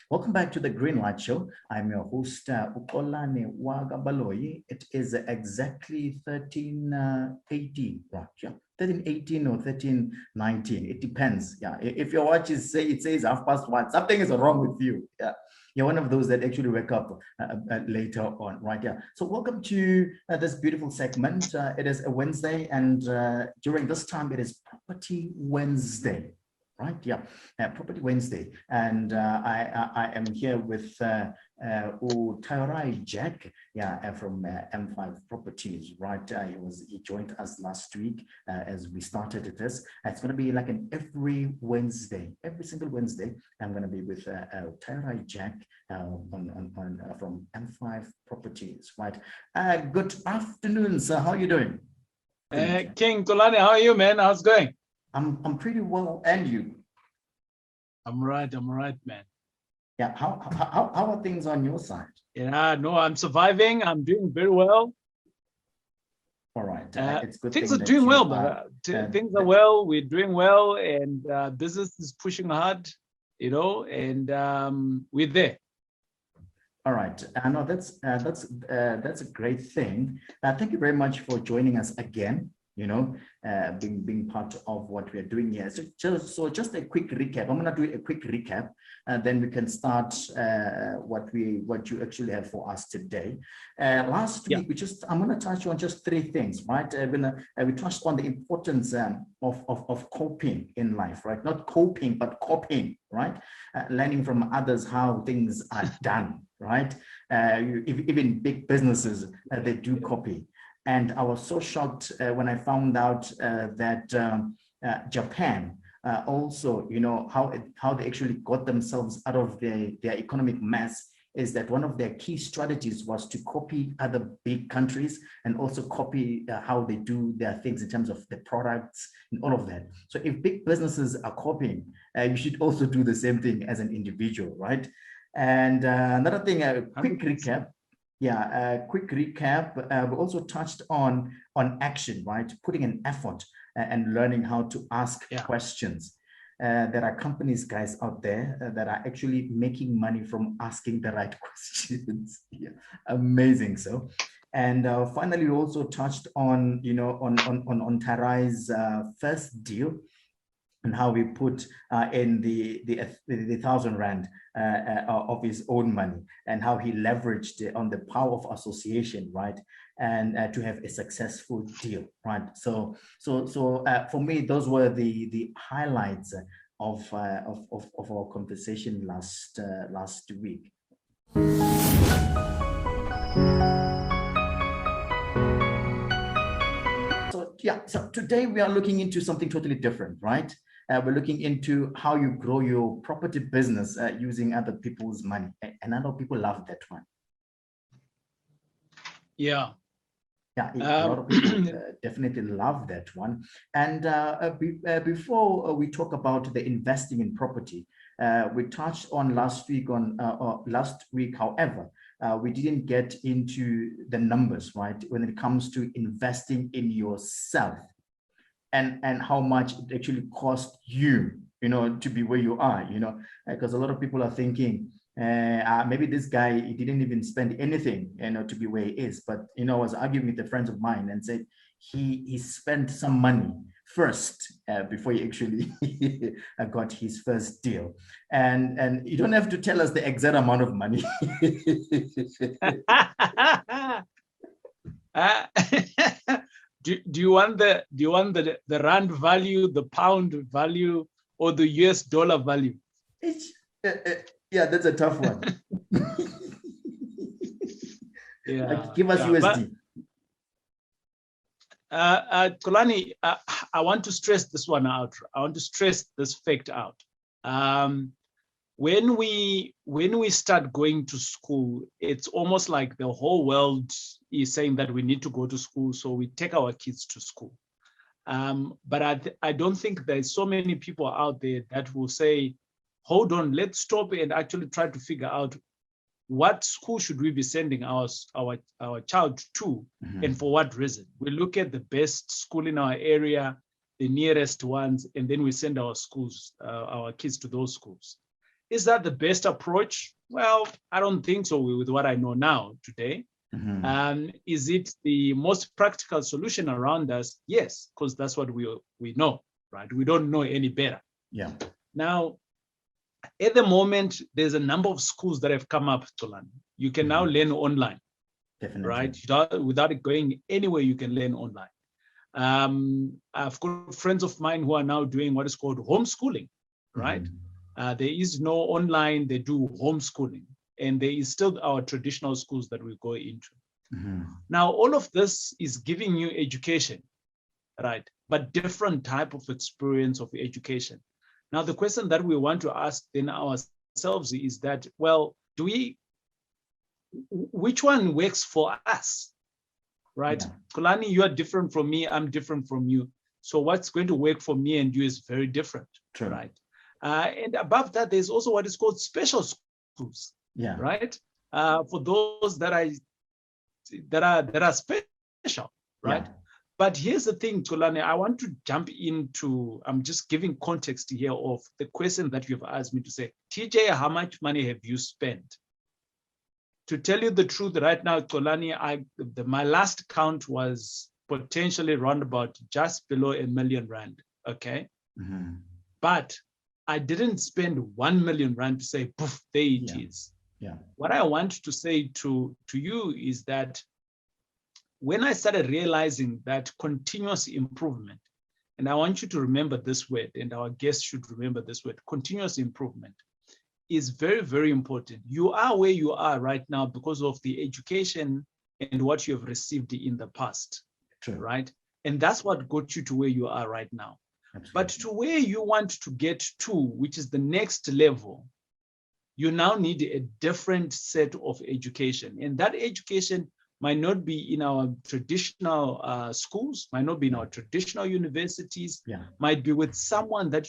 Welcome back to the Green Light Show. I'm your host, Ukolane Wagabaloyi. It is exactly 13:18, right? Yeah, 13:18 or 13:19. It depends. Yeah, if your watch it says 1:30, something is wrong with you. Yeah, you're one of those that actually wake up later on, right? Yeah. So welcome to this beautiful segment. It is a Wednesday, and during this time, it is Property Wednesday. Right, yeah, Property Wednesday, and I am here with Tyrai Jack, yeah, from M5 Properties. Right, he joined us last week as we started this. It's going to be like an every Wednesday, every single Wednesday. I'm going to be with Tyrai Jack from M5 Properties. Right, good afternoon, sir. How are you doing? King Tolani, how are you, man? How's it going? I'm pretty well, and you? I'm right, man. Yeah, how are things on your side? Yeah, no, I'm surviving. I'm doing very well. All right, it's good. Things are doing well, but things are well. We're doing well, and business is pushing hard, and we're there. All right, no, that's a great thing. Thank you very much for joining us again. Being part of what we are doing here. So just a quick recap. I'm going to do a quick recap, and then we can start what you actually have for us today. Last week, I'm going to touch on just three things, right? We touched on the importance of coping in life, right? Not coping, but coping, right? Learning from others how things are done, right? Even big businesses, they do copy. And I was so shocked when I found out that Japan also, how they actually got themselves out of their economic mess is that one of their key strategies was to copy other big countries and also copy how they do their things in terms of the products and all of that. So if big businesses are copying, you should also do the same thing as an individual, right? And another thing, a quick recap. Yeah, a quick recap. We also touched on action, right? Putting an effort and learning how to ask questions. There are companies, guys, out there that are actually making money from asking the right questions. Yeah, amazing. So, and finally, we also touched on on Tarai's first deal, and how we put in the 1,000 rand of his own money, and how he leveraged on the power of association, right? And to have a successful deal, right? So for me, those were the highlights of our conversation last week. So today we are looking into something totally different, right? We're looking into how you grow your property business using other people's money. And I know people love that one. Yeah. Yeah, a lot of people definitely love that one. And before we talk about the investing in property, we touched on last week, however, we didn't get into the numbers, right? When it comes to investing in yourself and how much it actually cost you, to be where you are, because a lot of people are thinking, maybe this guy, he didn't even spend anything, to be where he is. But, I was arguing with a friend of mine and said he spent some money first before he actually got his first deal. And you don't have to tell us the exact amount of money. Do you want the rand value, the pound value, or the US dollar value? Yeah, that's a tough one. Yeah, like, give us USD. Kolani, I want to stress this one out. I want to stress this fact out. When we start going to school, it's almost like the whole world is saying that we need to go to school, so we take our kids to school. But I don't think there's so many people out there that will say, hold on, let's stop and actually try to figure out what school should we be sending our child to, and for what reason. We look at the best school in our area, the nearest ones, and then we send our kids to those schools. Is that the best approach? Well, I don't think so with what I know now today. Is it the most practical solution around us? Yes, because that's what we know, right? We don't know any better. Yeah. Now, at the moment, there's a number of schools that have come up to learn. You can now learn online. Definitely. Right? Without going anywhere, you can learn online. I've got friends of mine who are now doing what is called homeschooling, right? There is no online, they do homeschooling. And there is still our traditional schools that we go into. Now, all of this is giving you education, right? But different type of experience of education. Now, the question that we want to ask then ourselves is that, well, which one works for us, right? Kulani, you are different from me, I'm different from you. So what's going to work for me and you is very different, right? And above that, there's also what is called special schools, right? For those that are special, right? But here's the thing, Tulane, I want to jump into, I'm just giving context here of the question that you've asked me to say, TJ, how much money have you spent? To tell you the truth right now, Tulane, my last count was potentially around about just below R1 million, okay? But I didn't spend R1 million to say, poof, there it is. What I want to say to you is that when I started realizing that continuous improvement, and I want you to remember this word, and our guests should remember this word, continuous improvement is very, very important. You are where you are right now because of the education and what you have received in the past, right? And that's what got you to where you are right now. Absolutely. But to where you want to get to, which is the next level, you now need a different set of education. And that education might not be in our traditional schools, might not be in our traditional universities, might be with someone that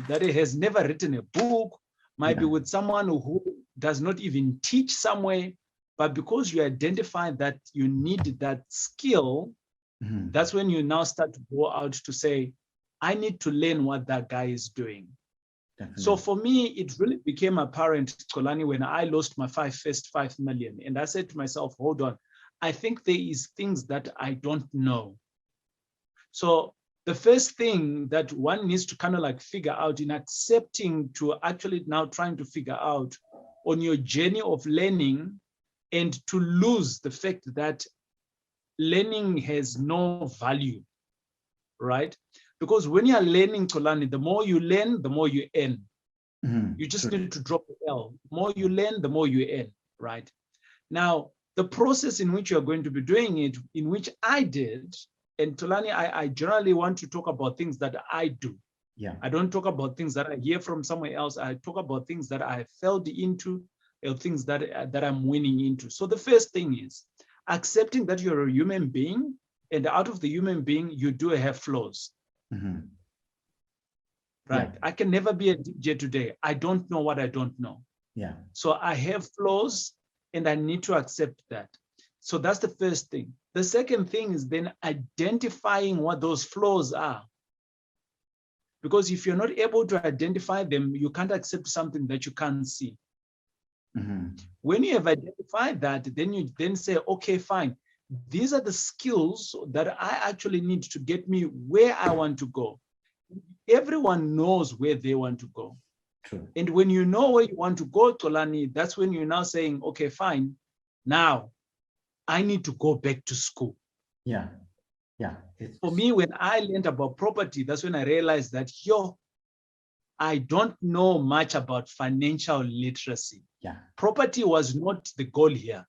that has never written a book, might be with someone who does not even teach somewhere, but because you identify that you need that skill, that's when you now start to go out to say, I need to learn what that guy is doing. Definitely. So for me, it really became apparent, Kolani, when I lost my first 5 million. And I said to myself, hold on, I think there is things that I don't know. So the first thing that one needs to kind of like figure out in accepting to actually now trying to figure out on your journey of learning and to lose the fact that learning has no value, right? Because when you are learning to learn, the more you learn, the more you earn. You just need to drop the L. The more you learn, the more you earn, right? Now, the process in which you're going to be doing it, in which I did, and Tolani, I generally want to talk about things that I do. I don't talk about things that I hear from somewhere else. I talk about things that I fell into, or things that I'm winning into. So the first thing is accepting that you're a human being, and out of the human being, you do have flaws. Right. I can never be a DJ today. I don't know what I don't know. So I have flaws and I need to accept that. So that's the first thing. The second thing is then identifying what those flaws are. Because if you're not able to identify them, you can't accept something that you can't see. When you have identified that, then you then say, okay, fine. These are the skills that I actually need to get me where I want to go. Everyone knows where they want to go. And when you know where you want to go, Tolani, that's when you're now saying, okay, fine. Now I need to go back to school. For me, when I learned about property, that's when I realized that, I don't know much about financial literacy. Property was not the goal here.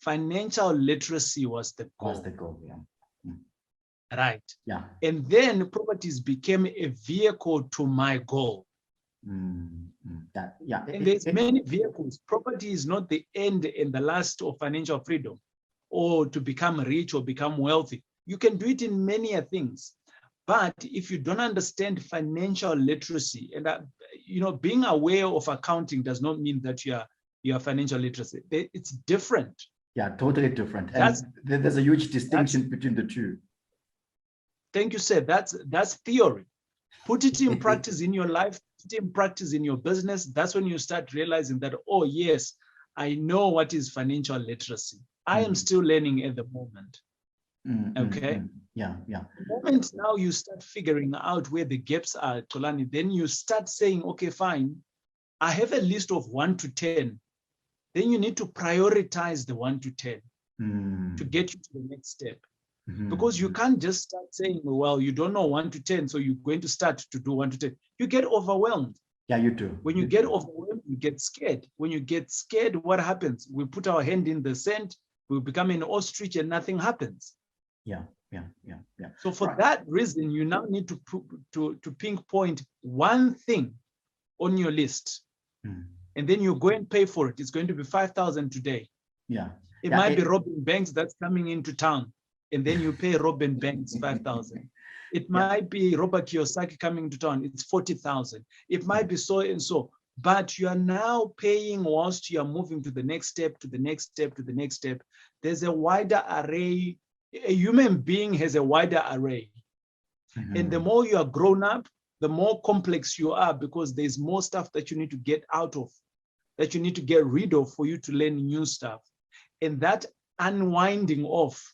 Financial literacy was the goal. Right. And then properties became a vehicle to my goal. And there's many vehicles. Property is not the end and the last of financial freedom or to become rich or become wealthy. You can do it in many things. But if you don't understand financial literacy, and being aware of accounting does not mean that you are financial literacy. It's different. Totally different. And there's a huge distinction between the two. Thank you, sir. That's theory. Put it in practice in your life, it in practice in your business, that's when you start realizing that, oh, yes, I know what is financial literacy. I am still learning at the moment. Okay. Yeah. The moment now you start figuring out where the gaps are, Tolani, then you start saying, okay, fine, I have a list of 1 to 10. Then you need to prioritize the 1 to 10 to get you to the next step. Because you can't just start saying, well, you don't know 1 to 10, so you're going to start to do 1 to 10. You get overwhelmed. Yeah, you do. When you get overwhelmed, you get scared. When you get scared, what happens? We put our hand in the sand, we become an ostrich and nothing happens. Yeah. So for that reason, you now need to pinpoint one thing on your list, and then you go and pay for it. It's going to be 5,000 today. Yeah. It might be Robin Banks that's coming into town, and then you pay Robin Banks 5,000. It might be Robert Kiyosaki coming to town. It's 40,000. It might be so and so. But you are now paying whilst you are moving to the next step, to the next step, to the next step. There's a wider array. A human being has a wider array. And the more you are grown up, the more complex you are, because there's more stuff that you need to get out of, that you need to get rid of for you to learn new stuff. And that unwinding off,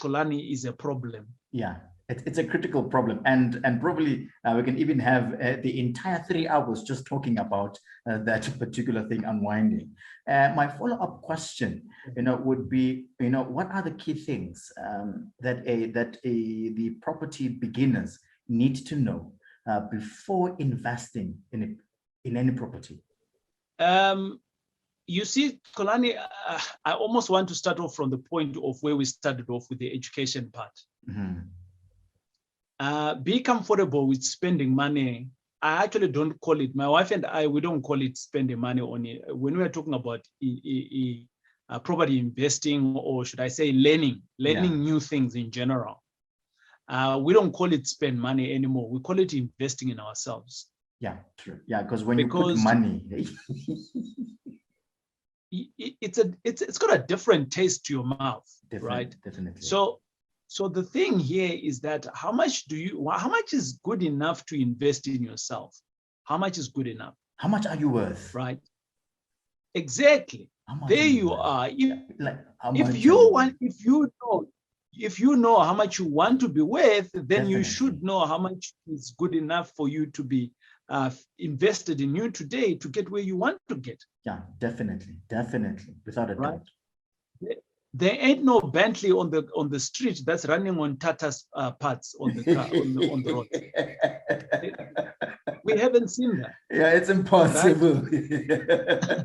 Kolani, is a problem. Yeah, it's a critical problem. And probably we can even have the entire 3 hours just talking about that particular thing, unwinding. My follow-up question, would be, what are the key things that the property beginners need to know before investing in any property? You see, Kolani, I almost want to start off from the point of where we started off with the education part. Be comfortable with spending money. I actually don't call it, my wife and I, we don't call it spending money on it. When we are talking about property investing, or should I say learning new things in general, we don't call it spend money anymore. We call it investing in ourselves. Yeah, true. Yeah, because when you put money, it's got a different taste to your mouth, right? Definitely. So the thing here is that how much is good enough to invest in yourself? How much is good enough? How much are you worth? Right. Exactly. There you are. If you know how much you want to be worth, then definitely, you should know how much is good enough for you to be invested in you today to get where you want to get. Yeah, definitely, without a doubt. There ain't no Bentley on the street that's running on Tata's parts on the car on the road. We haven't seen that. Yeah, it's impossible. Right?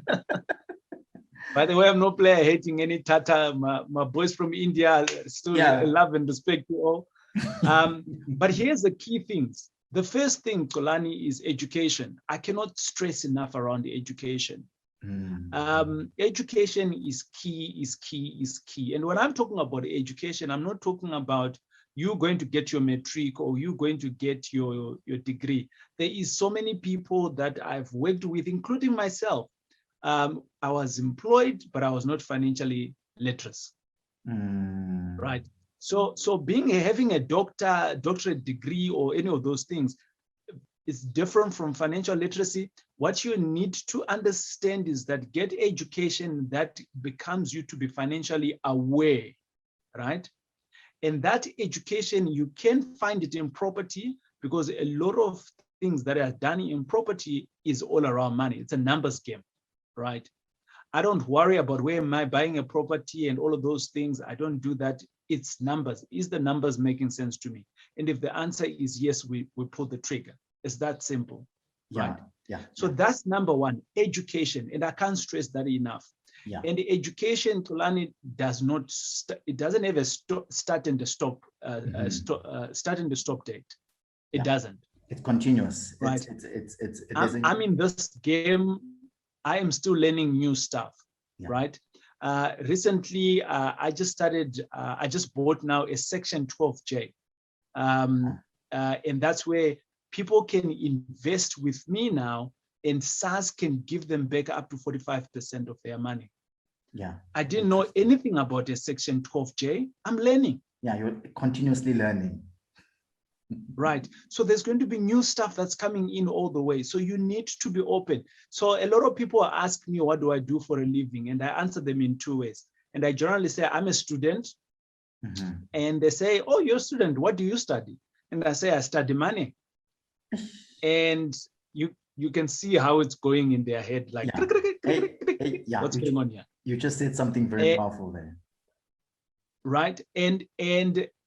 By the way, I'm no player hating any Tata. My boys from India still love and respect you all. But here's the key things. The first thing, Kolani, is education. I cannot stress enough around the education. Education is key. And when I'm talking about education, I'm not talking about you going to get your matric or you going to get your degree. There is so many people that I've worked with, including myself. I was employed, but I was not financially literate. Right. So having a doctorate degree or any of those things is different from financial literacy. What you need to understand is that get education that becomes you to be financially aware, right? And that education, you can find it in property, because a lot of things that are done in property is all around money. It's a numbers game, right? I don't worry about where am I buying a property and all of those things. I don't do that. It's numbers. Is the numbers making sense to me? And if the answer is yes, we pull the trigger. It's that simple, right? So that's number one, education. And I can't stress that enough. Yeah. And the education, Tolani, doesn't have a start and a stop, start and a stop date. It doesn't. It's continuous. Right. I'm in this game. I am still learning new stuff, right? Recently, I just bought now a Section 12J. And that's where people can invest with me now, and SARS can give them back up to 45% of their money. Yeah. I didn't know anything about a Section 12J. I'm learning. Yeah, you're continuously learning. right? So there's going to be new stuff that's coming in all the way. So you need to be open. So a lot of people ask me, what do I do for a living? And I answer them in two ways. And I generally say, I'm a student. And they say, oh, you're a student. What do you study? And I say, I study money. And you can see how it's going in their head, like, what's going on here? You just said something very powerful there. Right. And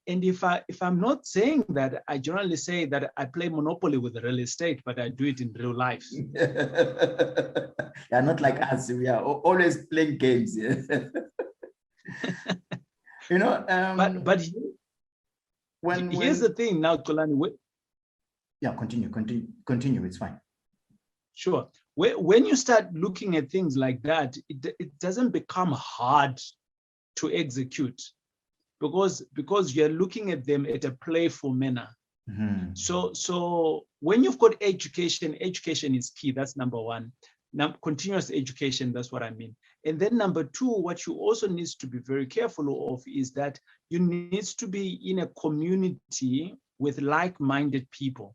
if I'm not saying that, I generally say that I play Monopoly with real estate, but I do it in real life. Yeah, not like us. We are always playing games. Yeah. You know, but here's the thing now, Tolani. Yeah, continue. It's fine. Sure. When you start looking at things like that, it doesn't become hard to execute because you're looking at them at a playful manner. So when you've got education is key. That's number one. Now, continuous education, that's what I mean. And then number two, what you also need to be very careful of is that you need to be in a community with like-minded people.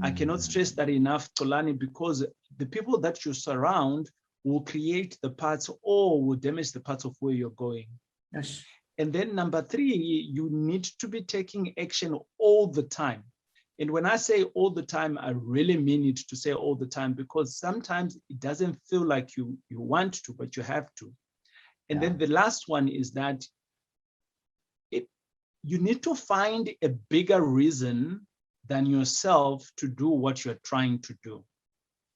I cannot stress that enough, Tolani, because the people that you surround will create the parts or will damage the parts of where you're going. Yes. And then number three, you need to be taking action all the time. And when I say all the time, I really mean it to say all the time, because sometimes it doesn't feel like you want to, but you have to. And then the last one is that you need to find a bigger reason than yourself to do what you're trying to do.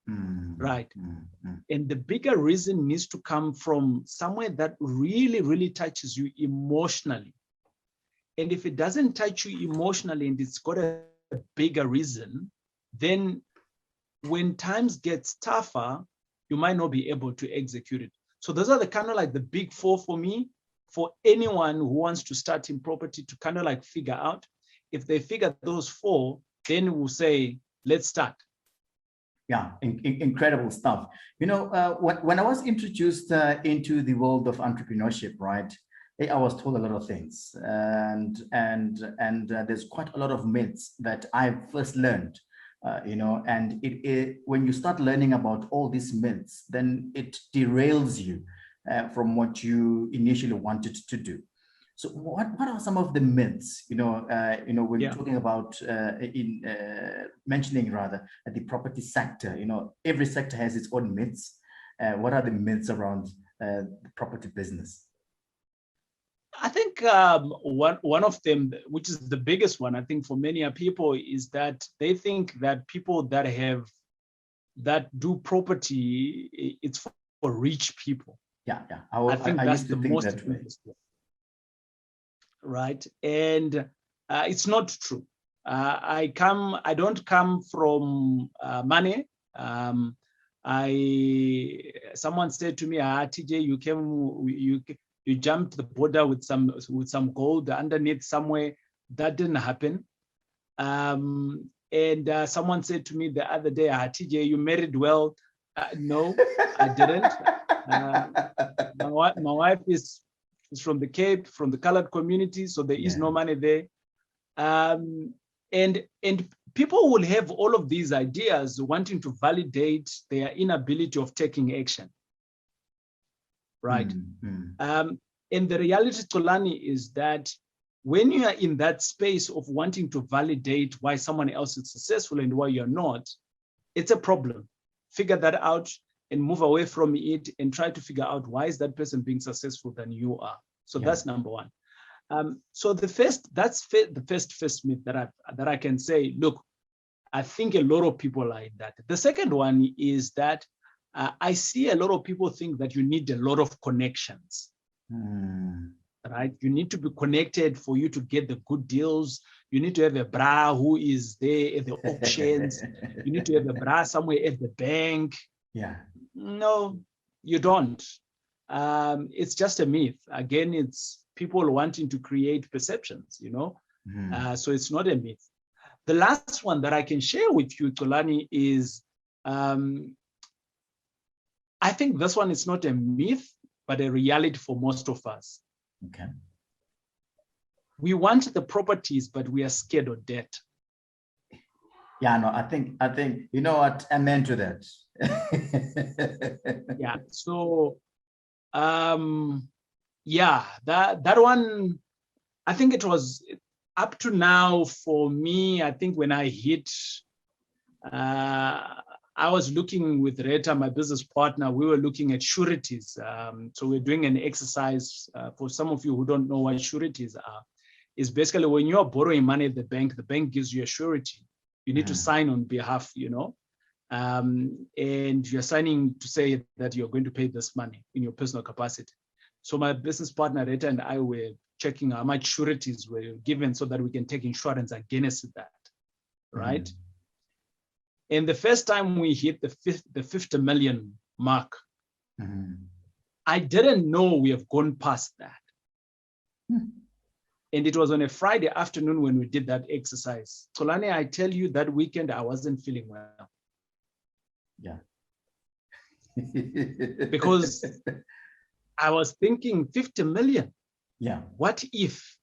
Right. And the bigger reason needs to come from somewhere that really, really touches you emotionally. And if it doesn't touch you emotionally and it's got a bigger reason, then when times gets tougher, you might not be able to execute it. So those are the kind of like the big four for me, for anyone who wants to start in property to kind of like figure out. If they figure those four, then we'll say, let's start. Yeah, incredible stuff. You know, when I was introduced into the world of entrepreneurship, right, I was told a lot of things, and there's quite a lot of myths that I first learned. You know, and when you start learning about all these myths, then it derails you from what you initially wanted to do. So what are some of the myths, when you're talking about mentioning rather the property sector? You know, every sector has its own myths. What are the myths around the property business? I think one of them, which is the biggest one, I think for many people, is that they think that people that do property, it's for rich people. Yeah. I think that's the most important. Right, and it's not true. I don't come from money. Someone said to me, TJ, you jumped the border with some gold underneath somewhere. That didn't happen. And someone said to me the other day, TJ, you married well. No, I didn't. My wife is from the Cape, from the colored community, so there is no money there. And people will have all of these ideas wanting to validate their inability of taking action. Right. And the reality, Tolani, is that when you are in that space of wanting to validate why someone else is successful and why you're not, it's a problem. Figure that out and move away from it and try to figure out why is that person being successful than you are. So that's number one. So the first myth that I can say, look, I think a lot of people are in that. The second one is that I see a lot of people think that you need a lot of connections, right? You need to be connected for you to get the good deals. You need to have a bra who is there at the auctions. You need to have a bra somewhere at the bank. Yeah. No, you don't. It's just a myth. Again, it's people wanting to create perceptions, so it's not a myth. The last one that I can share with you, Tolani, is I think this one is not a myth, but a reality for most of us. Okay. We want the properties, but we are scared of debt. Yeah, no, I think, you know what, amen to that. Yeah. So, yeah, that one, I think it was up to now for me. I think when I hit, I was looking with Reta, my business partner. We were looking at sureties. So we're doing an exercise. For some of you who don't know what sureties are, is basically when you're borrowing money at the bank gives you a surety. You need to sign on behalf, and you're signing to say that you're going to pay this money in your personal capacity. So my business partner, Reta, and I were checking how much sureties were given so that we can take insurance against that, right? And the first time we hit the 50 million mark, I didn't know we have gone past that. And it was on a Friday afternoon when we did that exercise. Solane, I tell you, that weekend I wasn't feeling well. Yeah. Because I was thinking 50 million. Yeah. What if?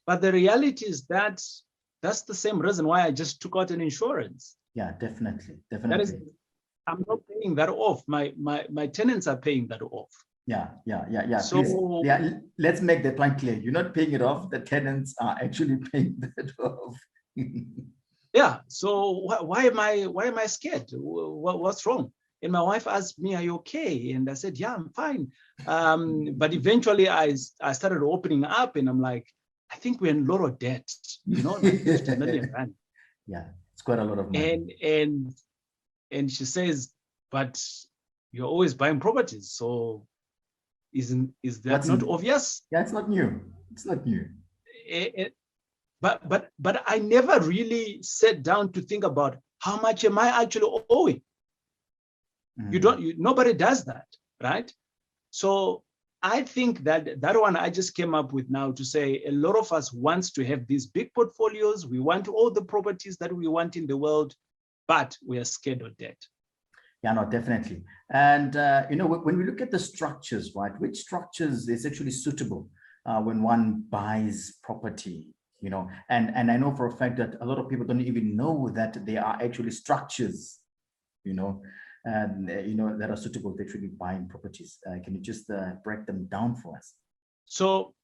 But the reality is that that's the same reason why I just took out an insurance. Yeah, definitely. That is, I'm not paying that off. My tenants are paying that off. Yeah. So, please, yeah, let's make the point clear. You're not paying it off. The tenants are actually paying that off. Yeah. So why am I scared? What's wrong? And my wife asked me, "Are you okay?" And I said, "Yeah, I'm fine." But eventually, I started opening up, and I'm like, "I think we're in a lot of debt. Like 50 million rand." Yeah, it's quite a lot of money. And she says, "But you're always buying properties, so is that not obvious?" Yeah, it's not new. It's not new. But I never really sat down to think about how much am I actually owing. Nobody does that, right? So I think that one I just came up with now to say a lot of us wants to have these big portfolios. We want all the properties that we want in the world, but we are scared of debt. Yeah, no, definitely. And, when we look at the structures, right, which structures is actually suitable when one buys property, and I know for a fact that a lot of people don't even know that there are actually structures, that are suitable to actually buying properties. Can you just break them down for us? So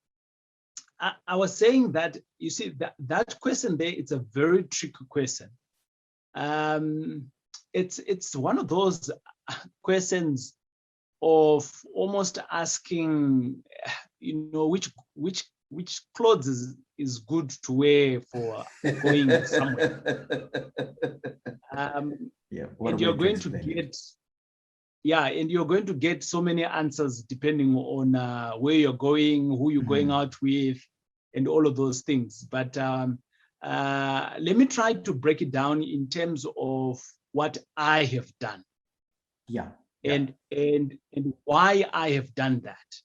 I was saying that, you see, that question there, it's a very tricky question. It's one of those questions of almost asking, which clothes is good to wear for going somewhere. And you're going to get so many answers depending on where you're going, who you're going out with, and all of those things. But let me try to break it down in terms of what I have done. Yeah. And why I have done that.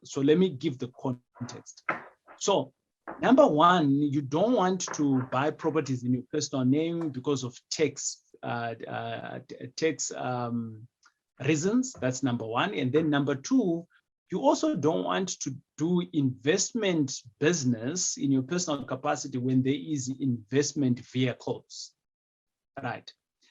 So let me give the context. So number one, you don't want to buy properties in your personal name because of tax reasons. That's number one. And then number two, you also don't want to do investment business in your personal capacity when there is investment vehicles, right?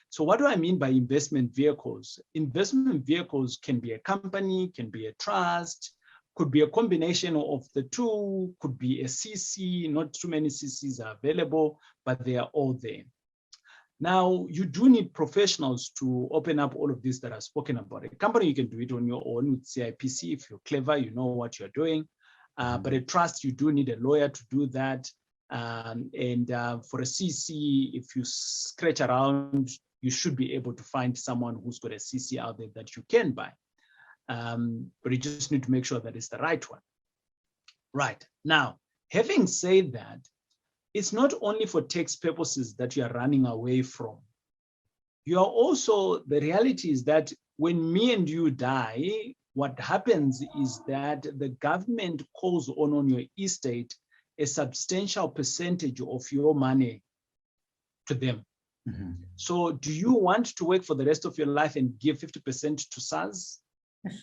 So what do I mean by investment vehicles? Investment vehicles can be a company, can be a trust, could be a combination of the two, could be a CC. Not too many CCs are available, but they are all there. Now, you do need professionals to open up all of this that I've spoken about. A company, you can do it on your own with CIPC. If you're clever, you know what you're doing. But a trust, you do need a lawyer to do that. And for a CC, if you scratch around, you should be able to find someone who's got a CC out there that you can buy. But you just need to make sure that it's the right one. Right. Now, having said that, it's not only for tax purposes that you are running away from. You are also, the reality is that when me and you die, what happens is that the government calls on your estate a substantial percentage of your money to them. So do you want to work for the rest of your life and give 50% to SARS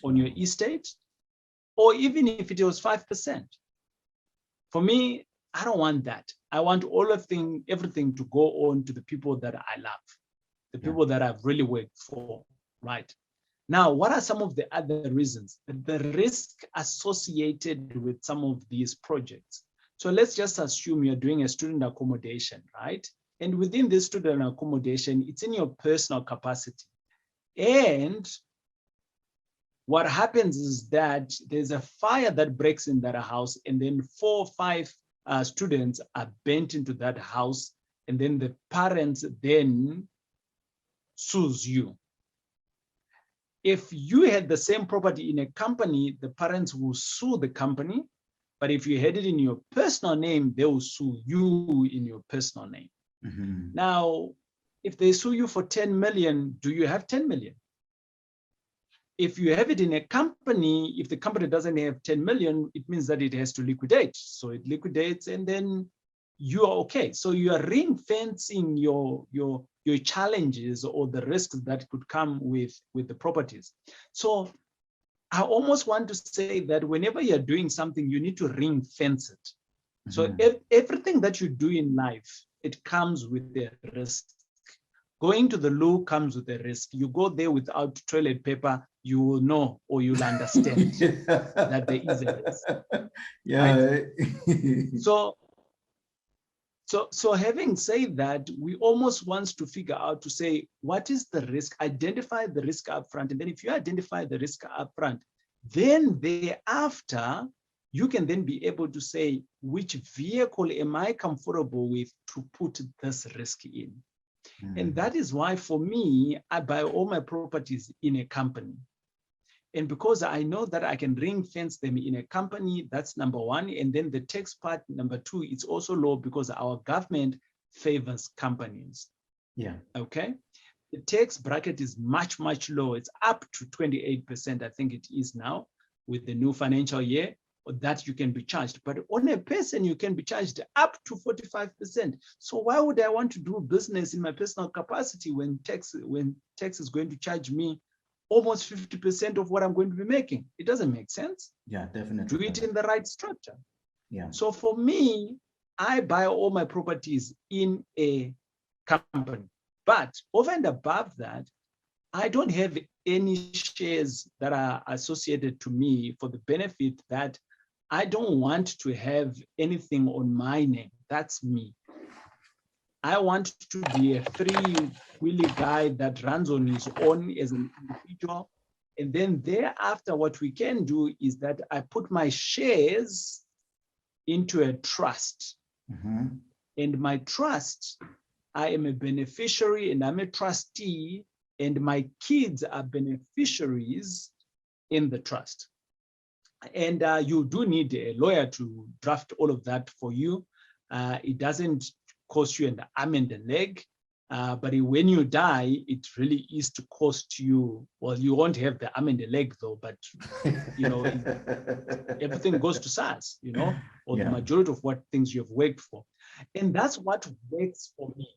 on your estate? Or even if it was 5%? For me, I don't want that. I want everything to go on to the people that I love, the people that I've really worked for, right? Now, what are some of the other reasons? The risk associated with some of these projects. So let's just assume you're doing a student accommodation, right? And within this student accommodation, it's in your personal capacity. And what happens is that there's a fire that breaks in that house, and then 4 or 5 students are bent into that house, and then the parents then sues you. If you had the same property in a company, the parents will sue the company. But if you had it in your personal name, they will sue you in your personal name. Mm-hmm. Now, if they sue you for 10 million, do you have 10 million? If you have it in a company, if the company doesn't have 10 million, it means that it has to liquidate. So it liquidates, and then you are okay. So you are ring-fencing your challenges or the risks that could come with the properties. So I almost want to say that whenever you're doing something, you need to ring-fence it. Mm-hmm. So everything that you do in life, it comes with a risk. Going to the loo comes with a risk. You go there without toilet paper, you will know, or you'll understand that there is a risk. Yeah. Right? So having said that, we almost want to figure out to say, what is the risk? Identify the risk up front. And then if you identify the risk up front, then thereafter, you can then be able to say, which vehicle am I comfortable with to put this risk in? And that is why, for me, I buy all my properties in a company. And because I know that I can ring fence them in a company, that's number one. And then the tax part, number two, it's also low because our government favors companies. Yeah. Okay. The tax bracket is much, much lower. It's up to 28%. I think it is now with the new financial year, that you can be charged. But on a person, you can be charged up to 45%. So why would I want to do business in my personal capacity when tax is going to charge me almost 50% of what I'm going to be making? It doesn't make sense. Yeah, definitely. Do it in the right structure. Yeah. So for me, I buy all my properties in a company. But over and above that, I don't have any shares that are associated to me for the benefit that I don't want to have anything on my name. That's me. I want to be a free-willy guy that runs on his own as an individual. And then thereafter, what we can do is that I put my shares into a trust. Mm-hmm. And my trust, I am a beneficiary and I'm a trustee, and my kids are beneficiaries in the trust. And you do need a lawyer to draft all of that for you. It doesn't cost you an arm and a leg, but when you die, it really is to cost you. Well, you won't have the arm and the leg though, but you know, everything goes to SARS, you know, or the majority of what things you've worked for. And that's what works for me,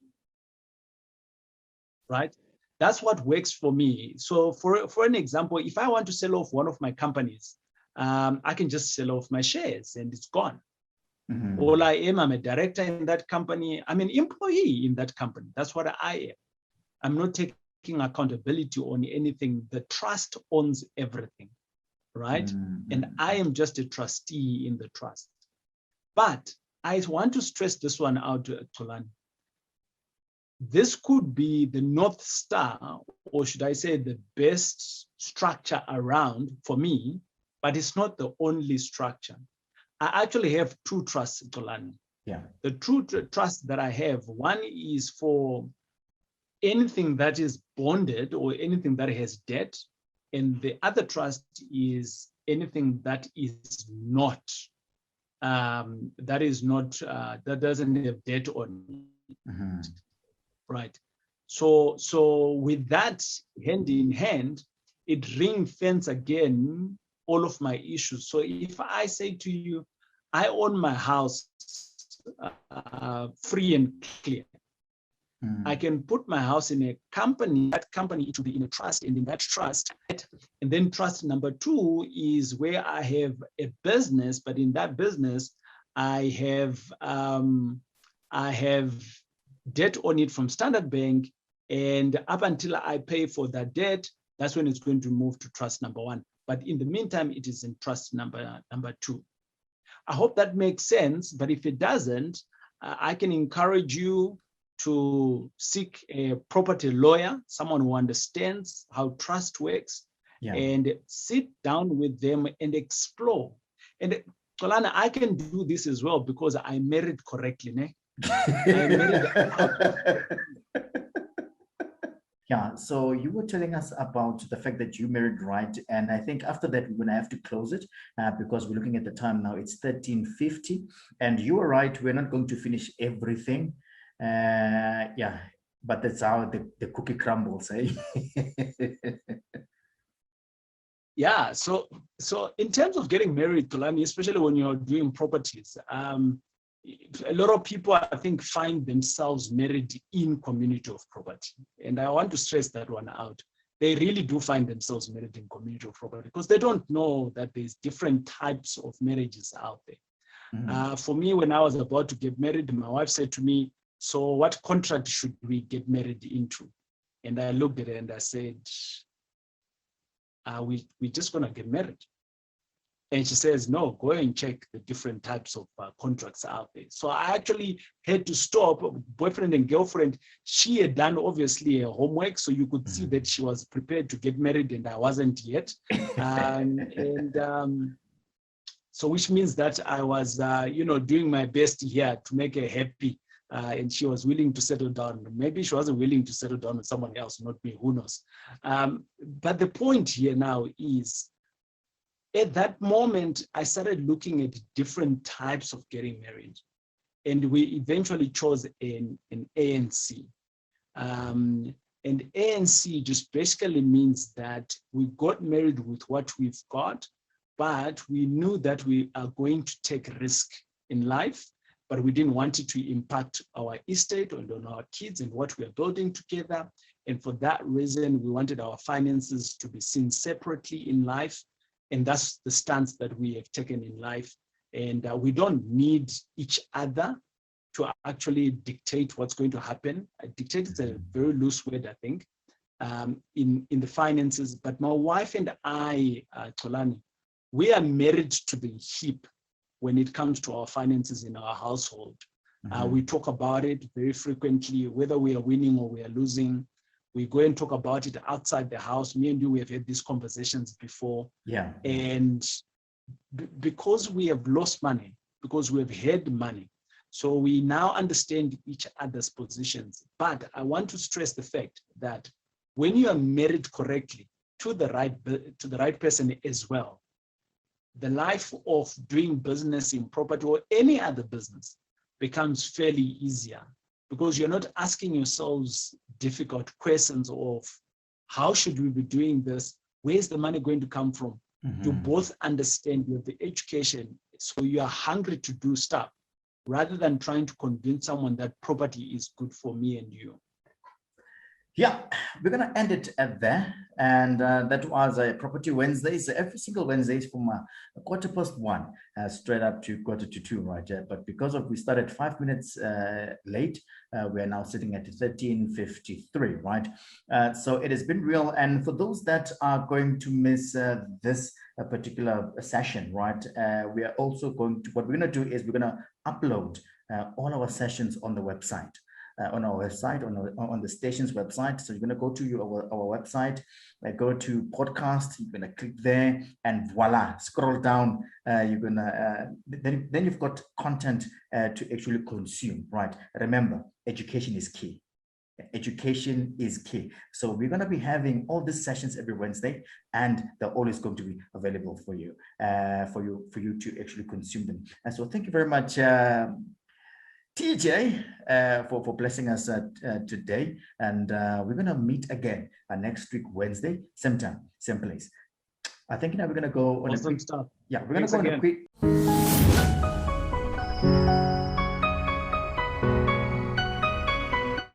right? That's what works for me. So for an example, if I want to sell off one of my companies, I can just sell off my shares and it's gone. Mm-hmm. All I am, I'm a director in that company. I'm an employee in that company. That's what I am. I'm not taking accountability on anything. The trust owns everything, right? Mm-hmm. And I am just a trustee in the trust. But I want to stress this one out, Tolani. This could be the North Star, or should I say the best structure around for me, but it's not the only structure. I actually have two trusts, Tolani. Yeah. The two trusts that I have, one is for anything that is bonded or anything that has debt, and the other trust is anything that is not, that doesn't have debt on it. Mm-hmm. Right. So with that hand in hand, it ring fence again all of my issues. So if I say to you, I own my house free and clear, I can put my house in a company, that company to be in a trust, and in that trust, and then trust number two is where I have a business, but in that business, I have debt on it from Standard Bank, and up until I pay for that debt, that's when it's going to move to trust number 1. But in the meantime, it is in trust number 2. I hope that makes sense, but if it doesn't, I can encourage you to seek a property lawyer, someone who understands how trust works, and sit down with them and explore. And Xolani, I can do this as well because I married correctly. Ne? Yeah, so you were telling us about the fact that you married right, and I think after that we're gonna have to close it because we're looking at the time now. It's 13:50, and you were right. We're not going to finish everything. Yeah, but that's how the cookie crumbles, eh? Yeah. So in terms of getting married, Xolani, especially when you're doing properties, a lot of people, I think, find themselves married in community of property. And I want to stress that one out. They really do find themselves married in community of property because they don't know that there's different types of marriages out there. For me, when I was about to get married, my wife said to me, so what contract should we get married into? And I looked at it and I said, we're just going to get married. And she says, no, go and check the different types of contracts out there. So I actually had to stop. Boyfriend and girlfriend, she had done obviously her homework. So you could see that she was prepared to get married and I wasn't yet. So which means that I was, doing my best here to make her happy. And she was willing to settle down. Maybe she wasn't willing to settle down with someone else, not me, who knows. But the point here now is, at that moment, I started looking at different types of getting married. And we eventually chose an ANC. And ANC just basically means that we got married with what we've got, but we knew that we are going to take risk in life, but we didn't want it to impact our estate and on our kids and what we are building together. And for that reason, we wanted our finances to be seen separately in life. And that's the stance that we have taken in life. And we don't need each other to actually dictate what's going to happen. Dictate is a very loose word, I think, in the finances. But my wife and I, Xolani, we are married to the hip when it comes to our finances in our household. We talk about it very frequently, whether we are winning or we are losing. We go and talk about it outside the house. Me and you, we have had these conversations before. Yeah. And because we have lost money, because we have had money, so we now understand each other's positions. But I want to stress the fact that when you are married correctly to the right person as well, the life of doing business in property or any other business becomes fairly easier, because you're not asking yourselves difficult questions of how should we be doing this? Where's the money going to come from? You both understand, you have the education, so you are hungry to do stuff rather than trying to convince someone that property is good for me and you. Yeah, we're going to end it at there. And that was a Property Wednesdays, every single Wednesdays from 1:15 straight up to 1:45, right? But because we started 5 minutes late, we are now sitting at 13:53, right? So it has been real. And for those that are going to miss this particular session, right? We are also going to, what we're going to do is we're going to upload all our sessions on the website. On our website, on the station's website. So you're going to go to our website, go to podcast, you're going to click there, and voila, scroll down. You're going to then you've got content to actually consume, right? Remember, education is key. Education is key. So we're going to be having all these sessions every Wednesday, and they're always going to be available for you, for you to actually consume them. And so thank you very much, TJ, for blessing us today. And we're going to meet again next week, Wednesday, same time, same place. I think now we're going to go on awesome a quick, stuff. Yeah, we're going to go on a quick.